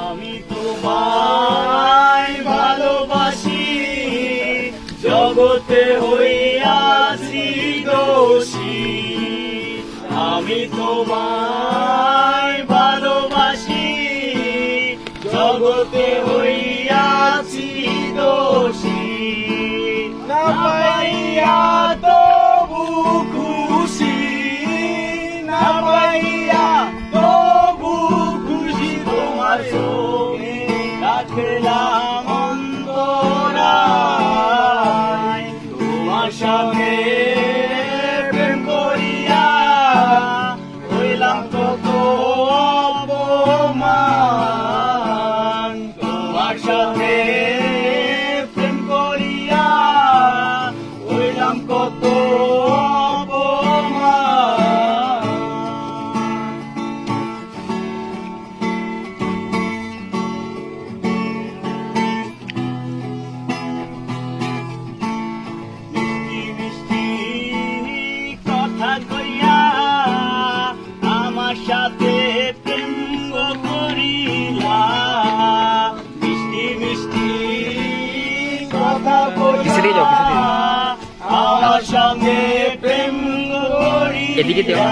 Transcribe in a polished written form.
আমি তোমায় ভালোবাসি, জগতে হইয়াছি দোষী। আমি তোমায় ভালোবাসি, জগতে হইয়াছি দোষী। না পাইয়া তবু খুশি, না পাইয়া তবু খুশি, তোমার সঙ্গে রাখলাম অন্তরায়। তোমার সঙ্গে প্রেম করিয়া হইলাম কত অপমান। তোমার সঙ্গে প্রেম করিয়া হইলাম কত অপমান। মিষ্টি মিষ্টি কথা কইয়া আমার সাথে প্রেম করিলা। মিষ্টি মিষ্টি কথা কইয়া আমার সঙ্গে প্রেম করিলা।